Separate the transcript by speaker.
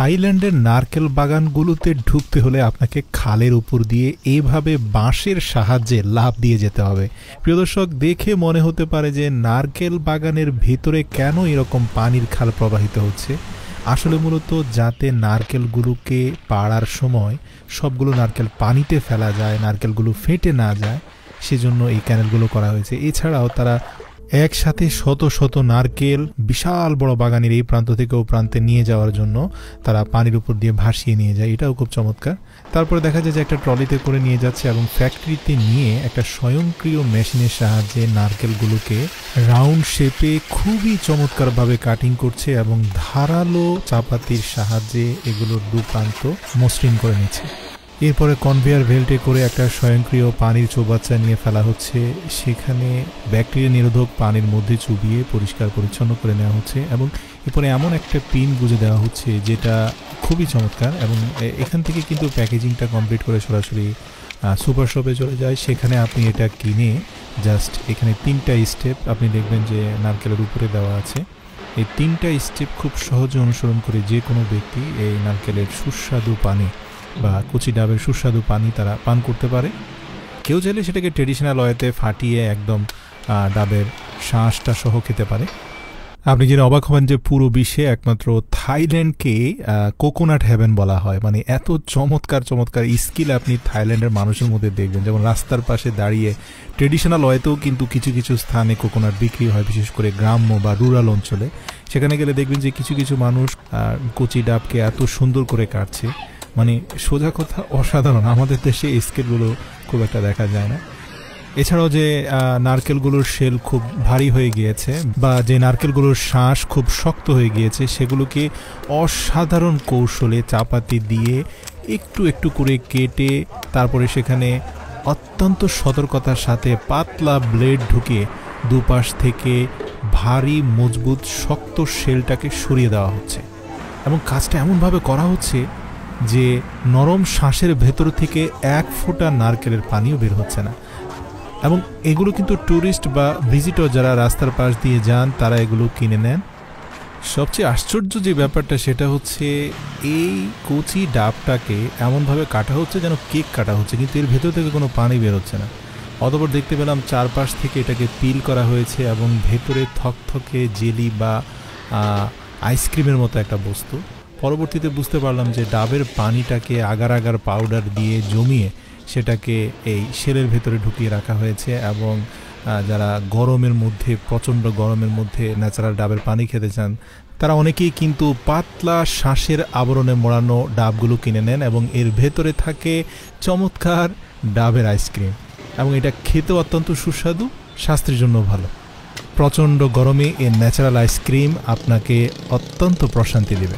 Speaker 1: থাইল্যান্ডের নারকেল বাগানগুলোতে ঢুকতে হলে আপনাকে খালের উপর দিয়ে এইভাবে বাঁশের সাহায্যে লাফ দিয়ে যেতে হবে। প্রিয় দর্শক, দেখে মনে হতে পারে যে নারকেল বাগানের ভিতরে কেন এরকম পানির খাল প্রবাহিত হচ্ছে। আসলে মূলত যাতে নারকেলগুলোকে পাড়ার সময় সবগুলো নারকেল পানিতে ফেলা যায়, নারকেলগুলো ফেটে না যায়, সেজন্য এই ক্যানেলগুলো করা হয়েছে। এছাড়াও তারা একসাথে শত শত নারকেল বিশাল বড় বাগানের এই প্রান্ত থেকে ও প্রান্তে নিয়ে যাওয়ার জন্য তারা পানির উপর দিয়ে ভাসিয়ে নিয়ে যায়। এটাও খুব চমৎকার। তারপরে দেখা যায় যে একটা ট্রলিতে করে নিয়ে যাচ্ছে এবং ফ্যাক্টরিতে নিয়ে একটা স্বয়ংক্রিয় মেশিনের সাহায্যে নারকেলগুলোকে রাউন্ড শেপে খুবই চমৎকারভাবে কাটিং করছে এবং ধারালো চাপাতির সাহায্যে এগুলোর দু প্রান্ত মসৃণ করে নিচ্ছে। এরপরে কনভেয়ার বেল্টে করে একটা স্বয়ংক্রিয় পানির চৌবাচ্চা নিয়ে ফেলা হচ্ছে, সেখানে ব্যাকটেরিয়া নিরোধক পানির মধ্যে চুবিয়ে পরিষ্কার পরিচ্ছন্ন করে নেওয়া হচ্ছে এবং এরপরে এমন একটা পিন গুঁজে দেওয়া হচ্ছে যেটা খুবই চমৎকার। এবং এখান থেকে কিন্তু প্যাকেজিংটা কমপ্লিট করে সরাসরি সুপার শপে চলে যায়। সেখানে আপনি এটা কিনে জাস্ট এখানে 3টা স্টেপ আপনি দেখবেন যে নারকেলের উপরে দেওয়া আছে। এই 3টা স্টেপ খুব সহজে অনুসরণ করে যে কোনো ব্যক্তি এই নারকেলের সুস্বাদু পানি বা কচি ডাবের সুস্বাদু পানি তারা পান করতে পারে। কেউ চাইলে সেটাকে ট্রেডিশনাল ওয়েতে ফাটিয়ে একদম ডাবের শাঁসটা সহ খেতে পারে। আপনি যেটা অবাক হবেন যে পুরো বিশ্বে একমাত্র থাইল্যান্ডকে কোকোনাট হেভেন বলা হয়। মানে এত চমৎকার চমৎকার স্কিল আপনি থাইল্যান্ডের মানুষের মধ্যে দেখবেন। যেমন রাস্তার পাশে দাঁড়িয়ে ট্রেডিশনাল ওয়েতেও কিন্তু কিছু কিছু স্থানে কোকোনাট বিক্রি হয়, বিশেষ করে গ্রাম্য বা রুরাল অঞ্চলে। সেখানে গেলে দেখবেন যে কিছু কিছু মানুষ কচি ডাবকে এত সুন্দর করে কাটছে। মানে সোজা কথা অসাধারণ। আমাদের দেশে এই স্কেলগুলো খুব একটা দেখা যায় না। এছাড়াও যে নারকেলগুলোর শেল খুব ভারী হয়ে গিয়েছে বা যে নারকেলগুলোর শাঁস খুব শক্ত হয়ে গিয়েছে, সেগুলোকে অসাধারণ কৌশলে চাপাতি দিয়ে একটু একটু করে কেটে তারপরে সেখানে অত্যন্ত সতর্কতার সাথে পাতলা ব্লেড ঢুকিয়ে দুপাশ থেকে ভারী মজবুত শক্ত শেলটাকে সরিয়ে দেওয়া হচ্ছে এবং কাজটা এমনভাবে করা হচ্ছে যে নরম শ্বাসের ভেতর থেকে এক ফোঁটা নারকেলের পানিও বের হচ্ছে না। এবং এগুলো কিন্তু ট্যুরিস্ট বা ভিজিটর যারা রাস্তার পাশ দিয়ে যান তারা এগুলো কিনে নেন। সবচেয়ে আশ্চর্য যে ব্যাপারটা সেটা হচ্ছে এই কচি ডাবটাকে এমনভাবে কাটা হচ্ছে যেন কেক কাটা হচ্ছে, কিন্তু এর ভেতর থেকে কোনো পানি বের হচ্ছে না। অতঃপর দেখতে পেলাম চারপাশ থেকে এটাকে পিল করা হয়েছে এবং ভেতরে থকথকে জেলি বা আইসক্রিমের মতো একটা বস্তু। পরবর্তীতে বুঝতে পারলাম যে ডাবের পানিটাকে আগার আগার পাউডার দিয়ে জমিয়ে সেটাকে এই শেলের ভেতরে ঢুকিয়ে রাখা হয়েছে এবং যারা গরমের মধ্যে প্রচণ্ড গরমের মধ্যে ন্যাচারাল ডাবের পানি খেতে চান তারা অনেকেই কিন্তু পাতলা শাঁসের আবরণে মোড়ানো ডাবগুলো কিনে নেন এবং এর ভেতরে থাকে চমৎকার ডাবের আইসক্রিম এবং এটা খেতেও অত্যন্ত সুস্বাদু, স্বাস্থ্যের জন্য ভালো। প্রচণ্ড গরমে এই ন্যাচারাল আইসক্রিম আপনাকে অত্যন্ত প্রশান্তি দেবে।